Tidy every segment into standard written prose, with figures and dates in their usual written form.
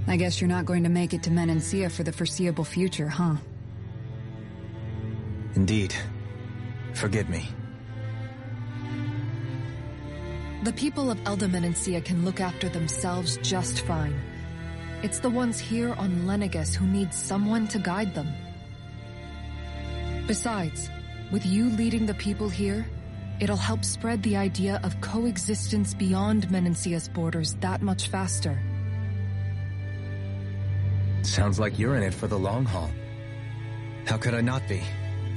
I guess you're not going to make it to Menancia for the foreseeable future, huh? Indeed. Forgive me. The people of Elda Menancia can look after themselves just fine. It's the ones here on Lenegus who need someone to guide them. Besides, with you leading the people here, it'll help spread the idea of coexistence beyond Menancia's borders that much faster. Sounds like you're in it for the long haul. How could I not be,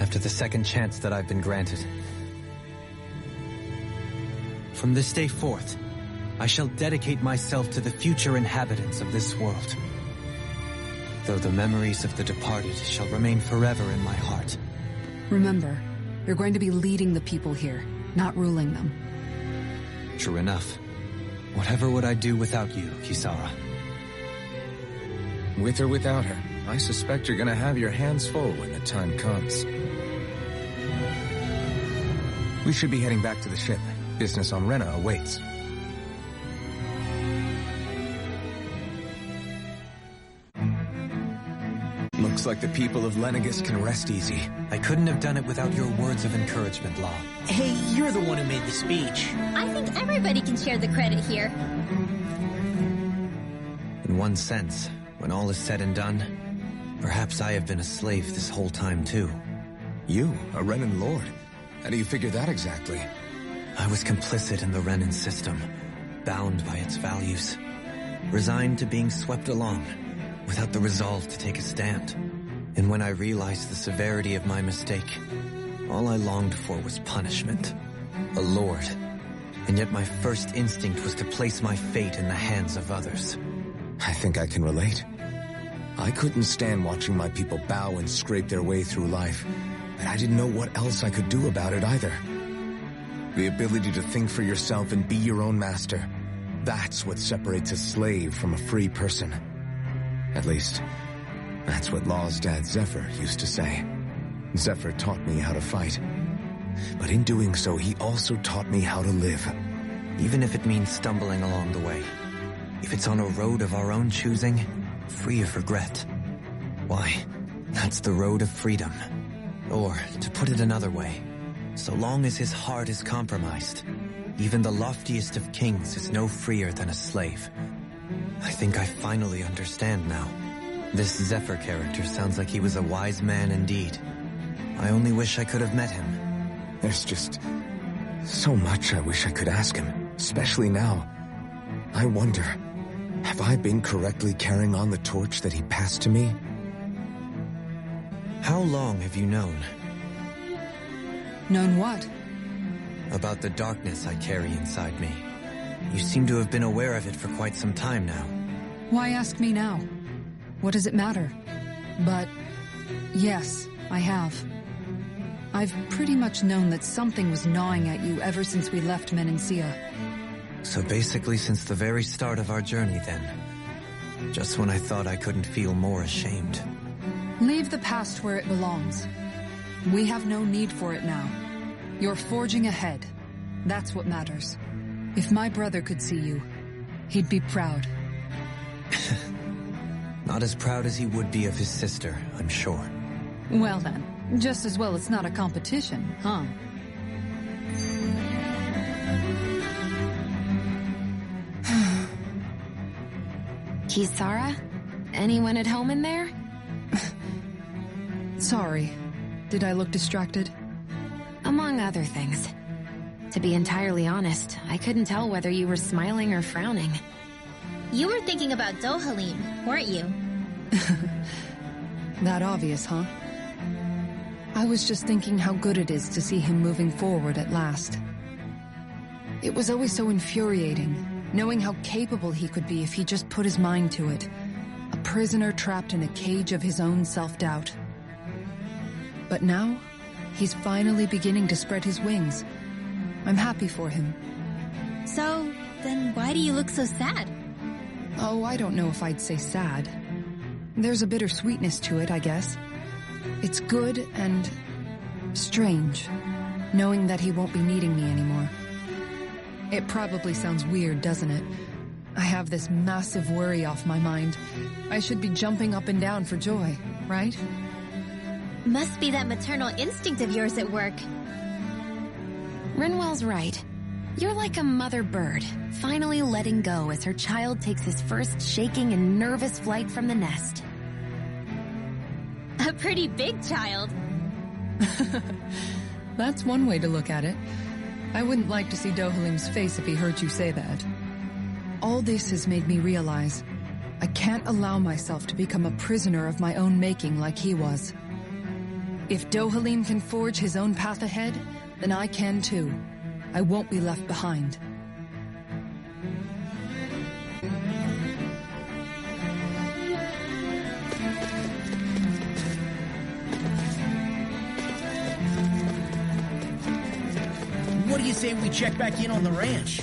after the second chance that I've been granted? From this day forth, I shall dedicate myself to the future inhabitants of this world. Though the memories of the departed shall remain forever in my heart. Remember, you're going to be leading the people here, not ruling them. True enough. Whatever would I do without you, Kisara? With or without her, I suspect you're gonna have your hands full when the time comes. We should be heading back to the ship. Business on Rena awaits. Looks like the people of Lenegus can rest easy. I couldn't have done it without your words of encouragement, Law. Hey, you're the one who made the speech. I think everybody can share the credit here. In one sense, when all is said and done, perhaps I have been a slave this whole time too. You, a Renan lord? How do you figure that exactly? I was complicit in the Renan system, bound by its values, resigned to being swept along, without the resolve to take a stand. And when I realized the severity of my mistake, all I longed for was punishment. A lord. And yet my first instinct was to place my fate in the hands of others. I think I can relate. I couldn't stand watching my people bow and scrape their way through life, but I didn't know what else I could do about it either. The ability to think for yourself and be your own master, that's what separates a slave from a free person. At least, that's what Law's dad Zephyr used to say. Zephyr taught me how to fight. But in doing so, he also taught me how to live. Even if it means stumbling along the way. If it's on a road of our own choosing, free of regret. Why, that's the road of freedom. Or, to put it another way, so long as his heart is compromised, even the loftiest of kings is no freer than a slave. I think I finally understand now. This Zephyr character sounds like he was a wise man indeed. I only wish I could have met him. There's just so much I wish I could ask him, especially now. I wonder, have I been correctly carrying on the torch that he passed to me? How long have you known? Known what? About the darkness I carry inside me. You seem to have been aware of it for quite some time now. Why ask me now? What does it matter? But, yes, I have. I've pretty much known that something was gnawing at you ever since we left Menancia. So basically since the very start of our journey then. Just when I thought I couldn't feel more ashamed. Leave the past where it belongs. We have no need for it now. You're forging ahead. That's what matters. If my brother could see you, he'd be proud. Not as proud as he would be of his sister, I'm sure. Well then, just as well it's not a competition, huh? Kisara? Anyone at home in there? Sorry. Did I look distracted? Among other things. To be entirely honest, I couldn't tell whether you were smiling or frowning. You were thinking about Dohalim, weren't you? That obvious, huh? I was just thinking how good it is to see him moving forward at last. It was always so infuriating, knowing how capable he could be if he just put his mind to it. A prisoner trapped in a cage of his own self-doubt. But now, he's finally beginning to spread his wings. I'm happy for him. So, then why do you look so sad? Oh, I don't know if I'd say sad. There's a bittersweetness to it, I guess. It's good and strange, knowing that he won't be needing me anymore. It probably sounds weird, doesn't it? I have this massive worry off my mind. I should be jumping up and down for joy, right? Must be that maternal instinct of yours at work. Rinwell's right. You're like a mother bird, finally letting go as her child takes his first shaking and nervous flight from the nest. A pretty big child. That's one way to look at it. I wouldn't like to see Dohalim's face if he heard you say that. All this has made me realize I can't allow myself to become a prisoner of my own making like he was. If Dohalim can forge his own path ahead, then I can too. I won't be left behind. What do you say we check back in on the ranch?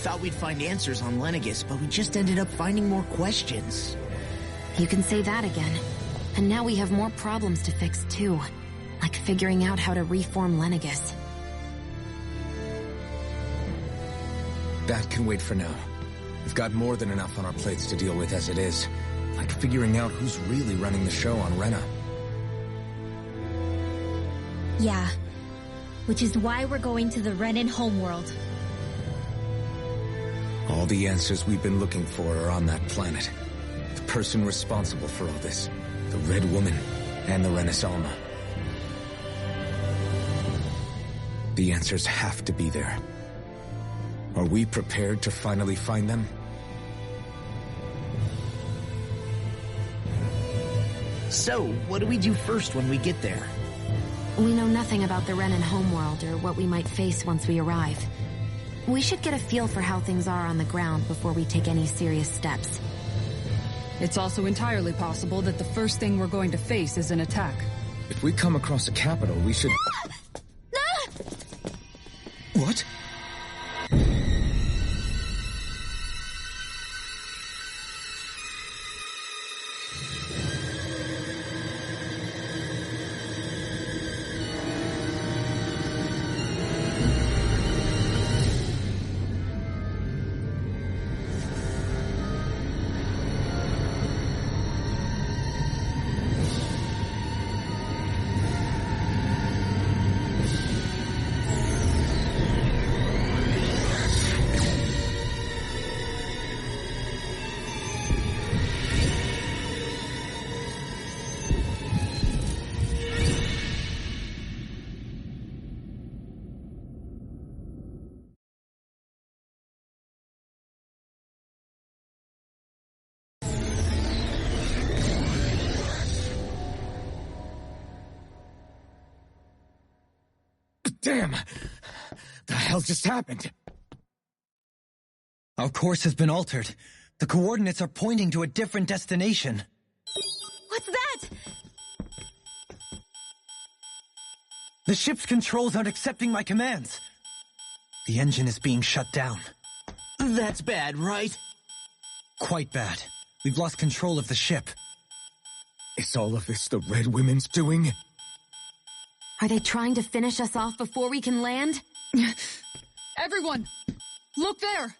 Thought we'd find answers on Lenegis, but we just ended up finding more questions. You can say that again. And now we have more problems to fix too. Like figuring out how to reform Lenegis. That can wait for now. We've got more than enough on our plates to deal with as it is. Like figuring out who's really running the show on Rena. Yeah. Which is why we're going to the Renan homeworld. All the answers we've been looking for are on that planet. The person responsible for all this. The Red Woman and the Renaissance. The answers have to be there. Are we prepared to finally find them? So, what do we do first when we get there? We know nothing about the Renan homeworld or what we might face once we arrive. We should get a feel for how things are on the ground before we take any serious steps. It's also entirely possible that the first thing we're going to face is an attack. If we come across a capital, we should... What? Damn! The hell just happened? Our course has been altered. The coordinates are pointing to a different destination. What's that? The ship's controls aren't accepting my commands. The engine is being shut down. That's bad, right? Quite bad. We've lost control of the ship. Is all of this the Red Women's doing? Are they trying to finish us off before we can land? Everyone! Look there!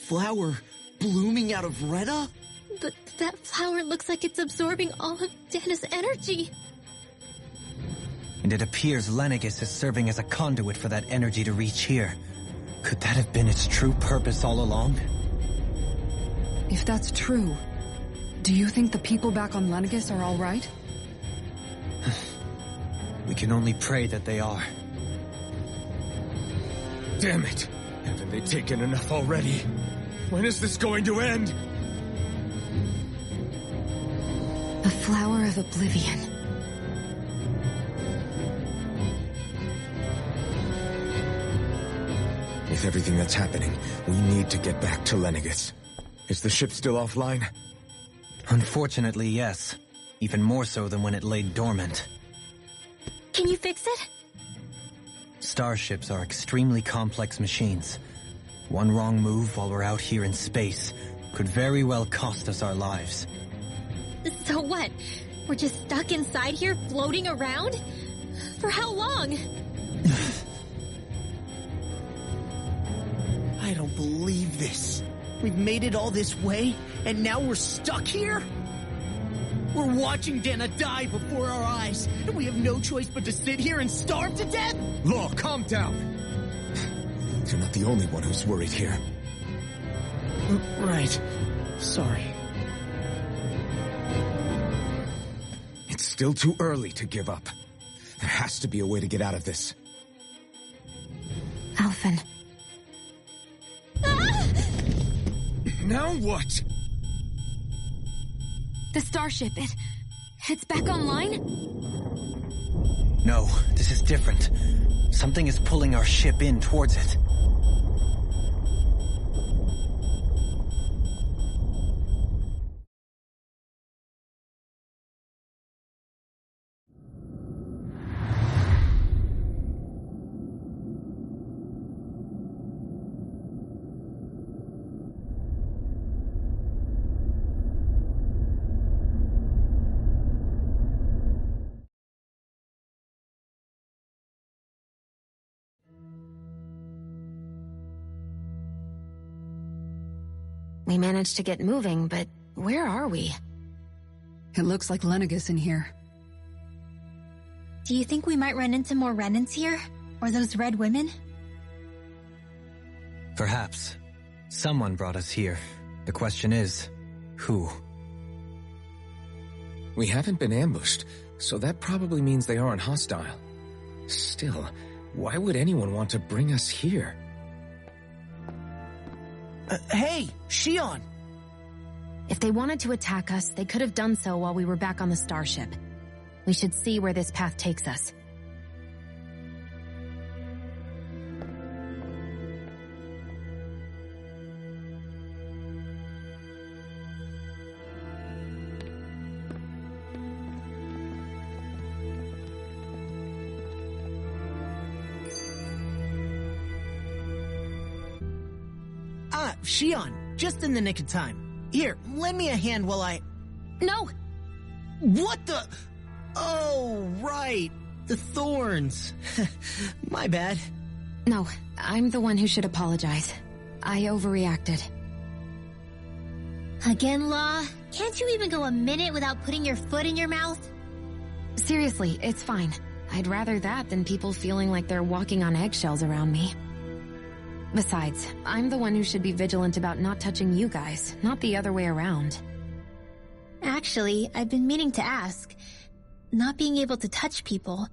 Flower blooming out of Rena? But that flower looks like it's absorbing all of Dahna's energy. And it appears Lenegis is serving as a conduit for that energy to reach here. Could that have been its true purpose all along? If that's true, do you think the people back on Lenegis are all right? We can only pray that they are. Damn it! Haven't they taken enough already? When is this going to end? The Flower of Oblivion. With everything that's happening, we need to get back to Lenegis. Is the ship still offline? Unfortunately, yes. Even more so than when it lay dormant. Can you fix it? Starships are extremely complex machines. One wrong move while we're out here in space could very well cost us our lives. So what? We're just stuck inside here, floating around? For how long? I don't believe this. We've made it all this way, and now we're stuck here? We're watching Dahna die before our eyes, and we have no choice but to sit here and starve to death? Law, calm down! You're not the only one who's worried here. Right. Sorry. It's still too early to give up. There has to be a way to get out of this. Alphen. Ah! Now what? The starship, it's back online? No, this is different. Something is pulling our ship in towards it. We managed to get moving, but where are we? It looks like Lenegis in here. Do you think we might run into more Renans here? Or those red women? Perhaps. Someone brought us here. The question is, who? We haven't been ambushed, so that probably means they aren't hostile. Still, why would anyone want to bring us here? Hey, Shion! If they wanted to attack us, they could have done so while we were back on the starship. We should see where this path takes us. Shion, just in the nick of time. Here, lend me a hand while I... No! What the... Oh, right. The thorns. My bad. No, I'm the one who should apologize. I overreacted. Again, Law? Can't you even go a minute without putting your foot in your mouth? Seriously, it's fine. I'd rather that than people feeling like they're walking on eggshells around me. Besides, I'm the one who should be vigilant about not touching you guys, not the other way around. Actually, I've been meaning to ask. Not being able to touch people,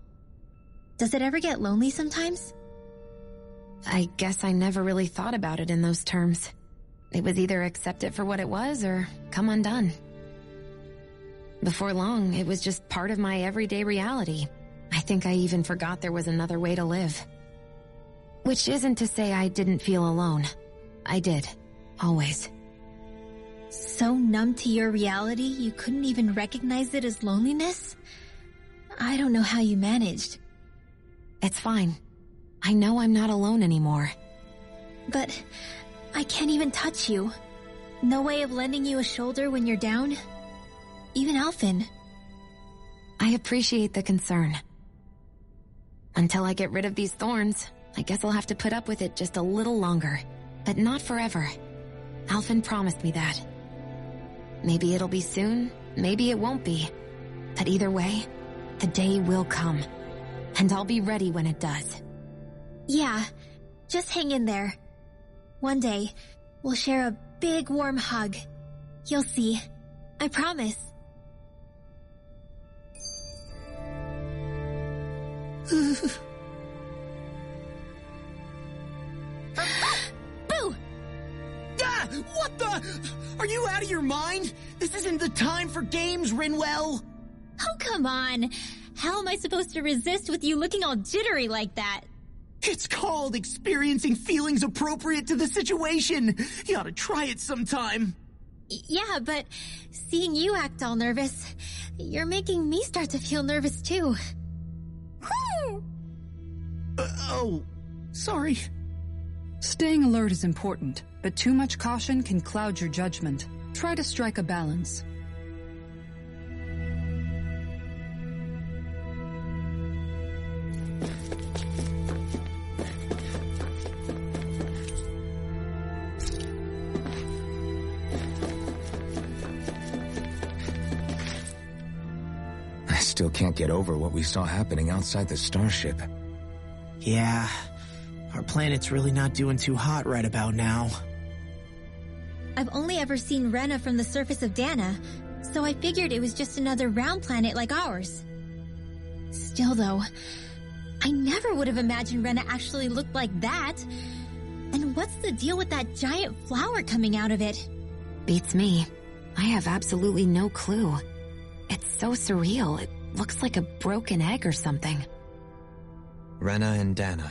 does it ever get lonely sometimes? I guess I never really thought about it in those terms. It was either accept it for what it was or come undone. Before long, it was just part of my everyday reality. I think I even forgot there was another way to live. Which isn't to say I didn't feel alone. I did. Always. So numb to your reality, you couldn't even recognize it as loneliness? I don't know how you managed. It's fine. I know I'm not alone anymore. But I can't even touch you. No way of lending you a shoulder when you're down? Even Alphen. I appreciate the concern. Until I get rid of these thorns, I guess I'll have to put up with it just a little longer. But not forever. Alphen promised me that. Maybe it'll be soon, maybe it won't be. But either way, the day will come. And I'll be ready when it does. Yeah, just hang in there. One day, we'll share a big warm hug. You'll see. I promise. Boo! Ah! What the? Are you out of your mind? This isn't the time for games, Rinwell! Oh, come on. How am I supposed to resist with you looking all jittery like that? It's called experiencing feelings appropriate to the situation. You ought to try it sometime. Yeah, but seeing you act all nervous, you're making me start to feel nervous too. Oh, sorry. Staying alert is important, but too much caution can cloud your judgment. Try to strike a balance. I still can't get over what we saw happening outside the starship. Yeah, our planet's really not doing too hot right about now. I've only ever seen Rena from the surface of Dahna, so I figured it was just another round planet like ours. Still though, I never would have imagined Rena actually looked like that. And what's the deal with that giant flower coming out of it? Beats me. I have absolutely no clue. It's so surreal. It looks like a broken egg or something. Rena and Dahna.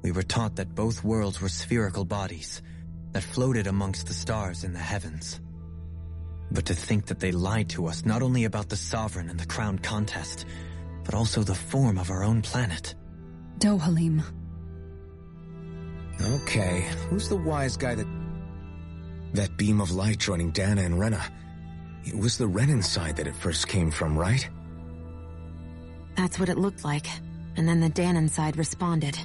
We were taught that both worlds were spherical bodies that floated amongst the stars in the heavens. But to think that they lied to us not only about the Sovereign and the Crown contest, but also the form of our own planet. Dohalim. Okay, who's the wise guy that beam of light joining Dahna and Rena? It was the Renan side that it first came from, right? That's what it looked like. And then the Dahnan side responded.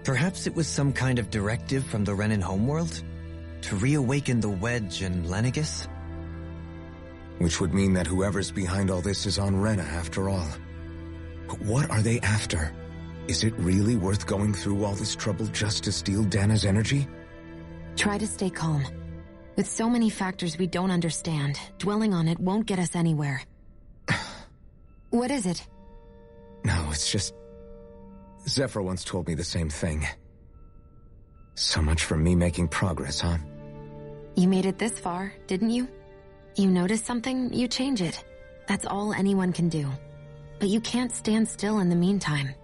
Perhaps it was some kind of directive from the Renan homeworld? To reawaken the Wedge and Lenegis? Which would mean that whoever's behind all this is on Rena after all. But what are they after? Is it really worth going through all this trouble just to steal Dahna's energy? Try to stay calm. With so many factors we don't understand, dwelling on it won't get us anywhere. What is it? No, it's just... Zephyr once told me the same thing. So much for me making progress, huh? You made it this far, didn't you? You notice something, you change it. That's all anyone can do. But you can't stand still in the meantime.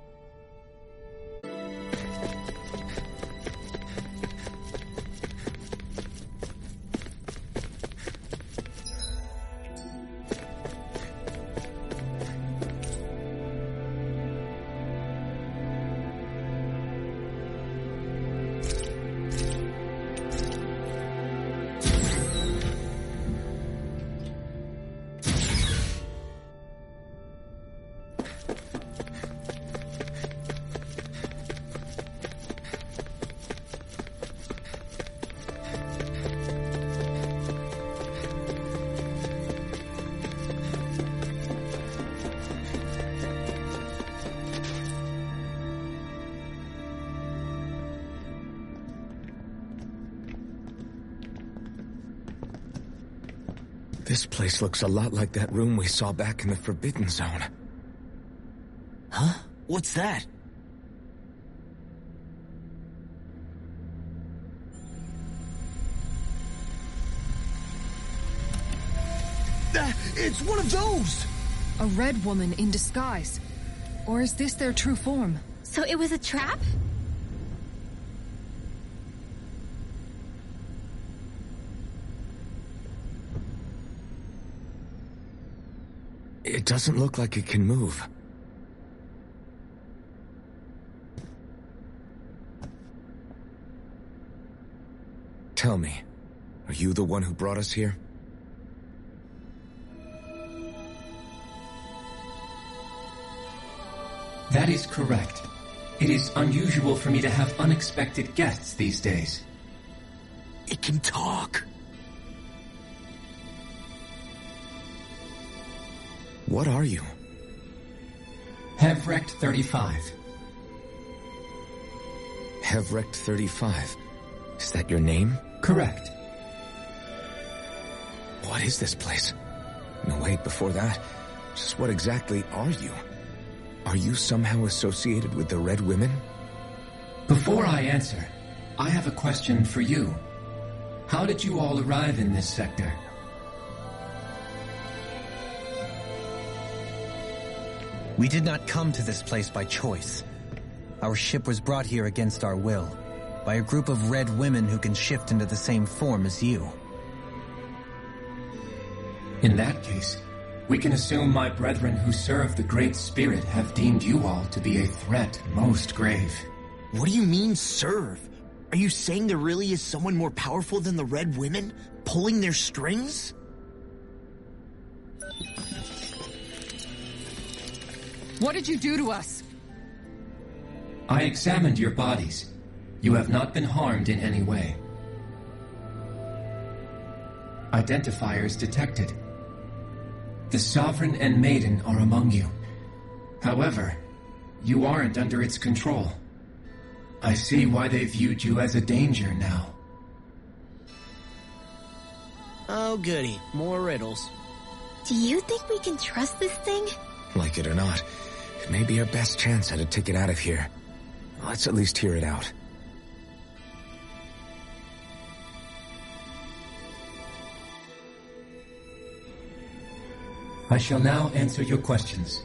This place looks a lot like that room we saw back in the Forbidden Zone. Huh? What's that? It's one of those! A red woman in disguise. Or is this their true form? So it was a trap? It doesn't look like it can move. Tell me, are you the one who brought us here? That is correct. It is unusual for me to have unexpected guests these days. It can talk. What are you? Hevrecht 35. Hevrecht 35. Is that your name? Correct. What is this place? No, wait, before that, just what exactly are you? Are you somehow associated with the Red Women? Before I answer, I have a question for you. How did you all arrive in this sector? We did not come to this place by choice. Our ship was brought here against our will, by a group of red women who can shift into the same form as you. In that case, we can assume my brethren who serve the Great Spirit have deemed you all to be a threat most grave. What do you mean, serve? Are you saying there really is someone more powerful than the Red Women, pulling their strings? What did you do to us? I examined your bodies. You have not been harmed in any way. Identifiers detected. The Sovereign and Maiden are among you. However, you aren't under its control. I see why they viewed you as a danger now. Oh goody, more riddles. Do you think we can trust this thing? Like it or not, it may be our best chance at a ticket out of here. Let's at least hear it out. I shall now answer your questions.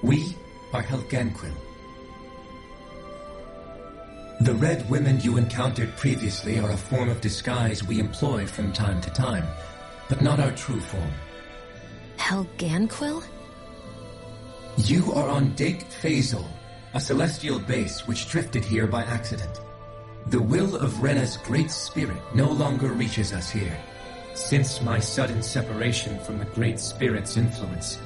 We are Helganquil. The Red Women you encountered previously are a form of disguise we employ from time to time, but not our true form. Helganquil? You are on Dake Phasal, a celestial base which drifted here by accident. The will of Rena's Great Spirit no longer reaches us here. Since my sudden separation from the Great Spirit's influence,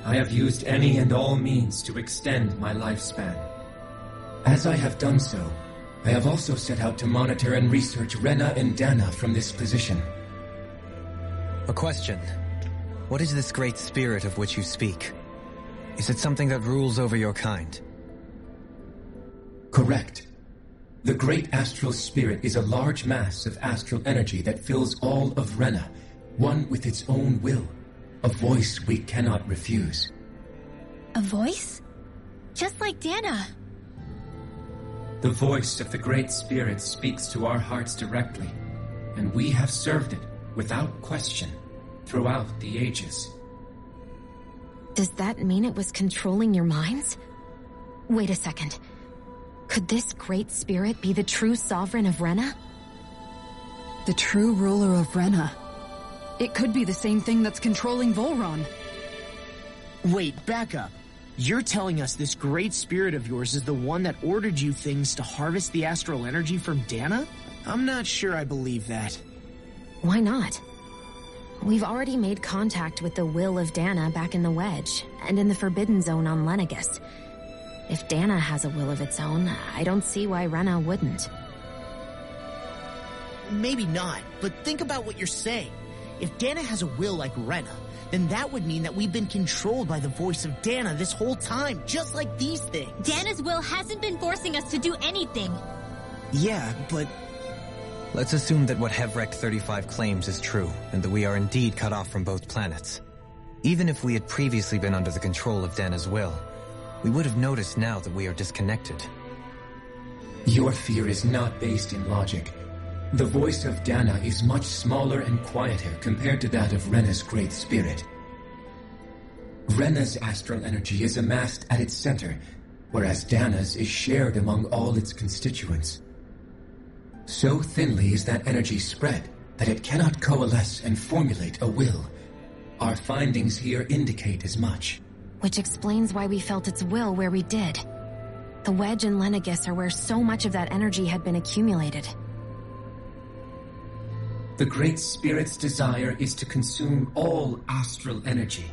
I have used any and all means to extend my lifespan. As I have done so, I have also set out to monitor and research Rena and Dahna from this position. A question. What is this Great Spirit of which you speak? Is it something that rules over your kind? Correct. The great astral spirit is a large mass of astral energy that fills all of Rena, one with its own will, a voice we cannot refuse. A voice? Just like Dahna. The voice of the great spirit speaks to our hearts directly, and we have served it without question throughout the ages. Does that mean it was controlling your minds? Wait a second. Could this great spirit be the true sovereign of Rena? The true ruler of Rena. It could be the same thing that's controlling Volron. Wait, back up. You're telling us this great spirit of yours is the one that ordered you things to harvest the astral energy from Dahna? I'm not sure I believe that. Why not? We've already made contact with the will of Dahna back in the Wedge, and in the Forbidden Zone on Lenegis. If Dahna has a will of its own, I don't see why Rena wouldn't. Maybe not, but think about what you're saying. If Dahna has a will like Rena, then that would mean that we've been controlled by the voice of Dahna this whole time, just like these things. Dahna's will hasn't been forcing us to do anything. Yeah, but... Let's assume that what Hevrect 35 claims is true, and that we are indeed cut off from both planets. Even if we had previously been under the control of Dahna's will, we would have noticed now that we are disconnected. Your fear is not based in logic. The voice of Dahna is much smaller and quieter compared to that of Rena's great spirit. Rena's astral energy is amassed at its center, whereas Dahna's is shared among all its constituents. So thinly is that energy spread that it cannot coalesce and formulate a will. Our findings here indicate as much. Which explains why we felt its will where we did. The Wedge and Lenegis are where so much of that energy had been accumulated. The Great Spirit's desire is to consume all astral energy,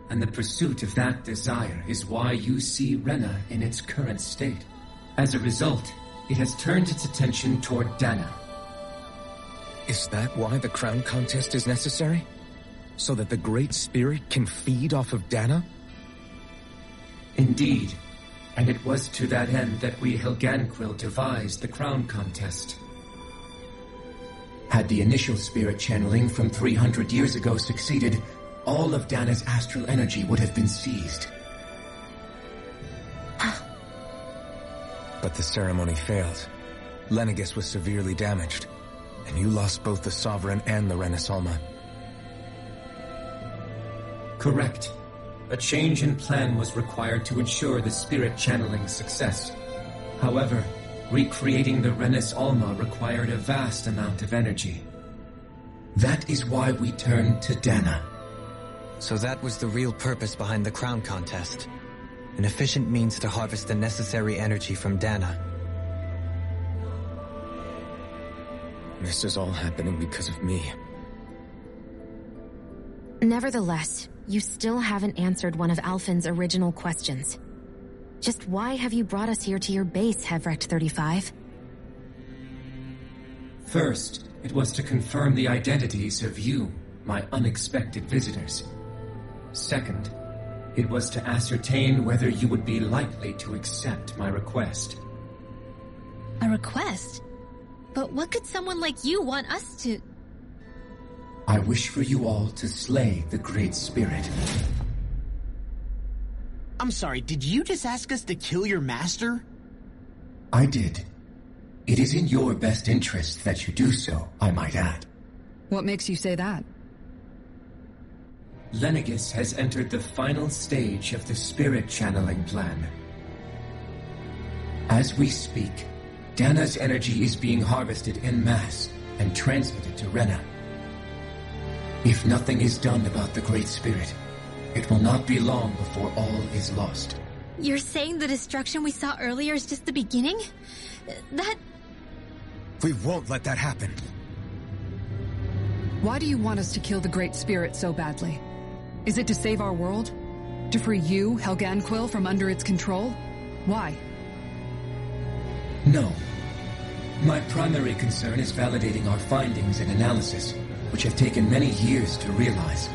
and the pursuit of that desire is why you see Rena in its current state. As a result, it has turned its attention toward Dahna. Is that why the crown contest is necessary? So that the Great Spirit can feed off of Dahna? Indeed, and it was to that end that we Helganquil devised the crown contest. Had the initial spirit channeling from 300 years ago succeeded, all of Dahna's astral energy would have been seized. But the ceremony failed. Lenegis was severely damaged, and you lost both the Sovereign and the Renasalma. Correct. A change in plan was required to ensure the spirit channeling's success. However, recreating the Renis Alma required a vast amount of energy. That is why we turned to Dahna. So that was the real purpose behind the crown contest. An efficient means to harvest the necessary energy from Dahna. This is all happening because of me. Nevertheless, you still haven't answered one of Alphen's original questions. Just why have you brought us here to your base, Hevrect 35? First, it was to confirm the identities of you, my unexpected visitors. Second, it was to ascertain whether you would be likely to accept my request. A request? But what could someone like you want us to... I wish for you all to slay the Great Spirit. I'm sorry, did you just ask us to kill your master? I did. It is in your best interest that you do so, I might add. What makes you say that? Lenegis has entered the final stage of the spirit channeling plan. As we speak, Dahna's energy is being harvested en masse and transmitted to Rena. If nothing is done about the Great Spirit, it will not be long before all is lost. You're saying the destruction we saw earlier is just the beginning? That... We won't let that happen. Why do you want us to kill the Great Spirit so badly? Is it to save our world? To free you, Helganquil, from under its control? Why? No. My primary concern is validating our findings and analysis, which have taken many years to realize.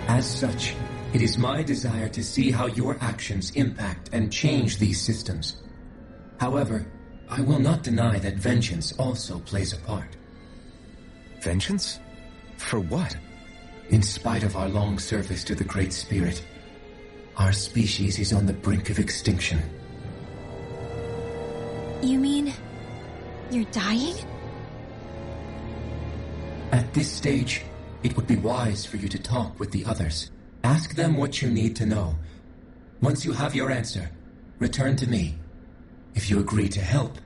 As such, it is my desire to see how your actions impact and change these systems. However, I will not deny that vengeance also plays a part. Vengeance? For what? In spite of our long service to the Great Spirit, our species is on the brink of extinction. You mean... you're dying? At this stage, it would be wise for you to talk with the others. Ask them what you need to know. Once you have your answer, return to me. If you agree to help,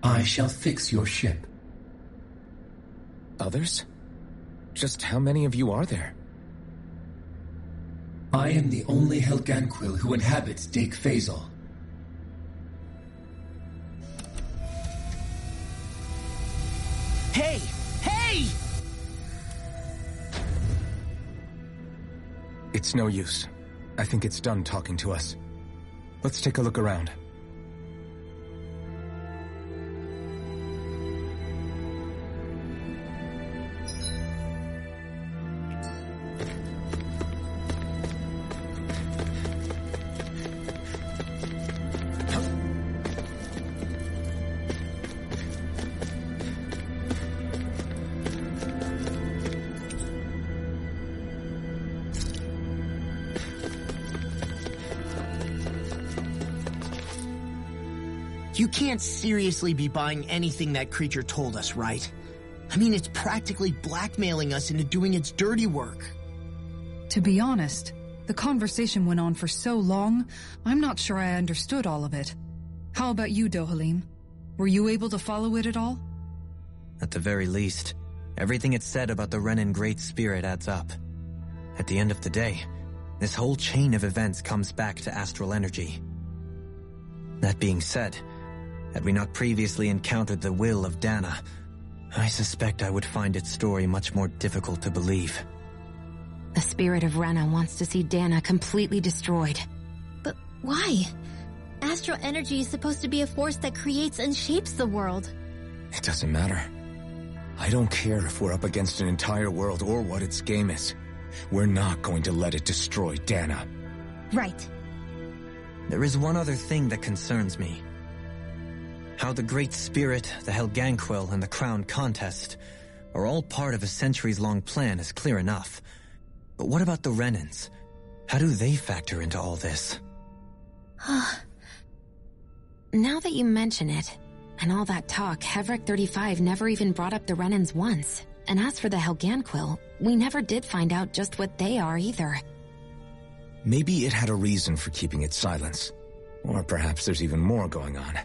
I shall fix your ship. Others? Just how many of you are there? I am the only Helganquil who inhabits Dake Faisal. Hey! Hey! It's no use. I think it's done talking to us. Let's take a look around. You can't seriously be buying anything that creature told us, right? I mean, it's practically blackmailing us into doing its dirty work. To be honest, the conversation went on for so long, I'm not sure I understood all of it. How about you, Dohalim? Were you able to follow it at all? At the very least, everything it said about the Renan Great Spirit adds up. At the end of the day, this whole chain of events comes back to astral energy. That being said, had we not previously encountered the will of Dahna, I suspect I would find its story much more difficult to believe. The spirit of Rena wants to see Dahna completely destroyed. But why? Astral energy is supposed to be a force that creates and shapes the world. It doesn't matter. I don't care if we're up against an entire world or what its game is. We're not going to let it destroy Dahna. Right. There is one other thing that concerns me. How the Great Spirit, the Helganquil, and the Crown Contest are all part of a centuries-long plan is clear enough. But what about the Renans? How do they factor into all this? Now that you mention it, and all that talk, Hevric 35 never even brought up the Renans once. And as for the Helganquil, we never did find out just what they are either. Maybe it had a reason for keeping its silence. Or perhaps there's even more going on.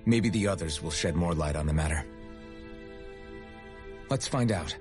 Maybe the others will shed more light on the matter. Let's find out.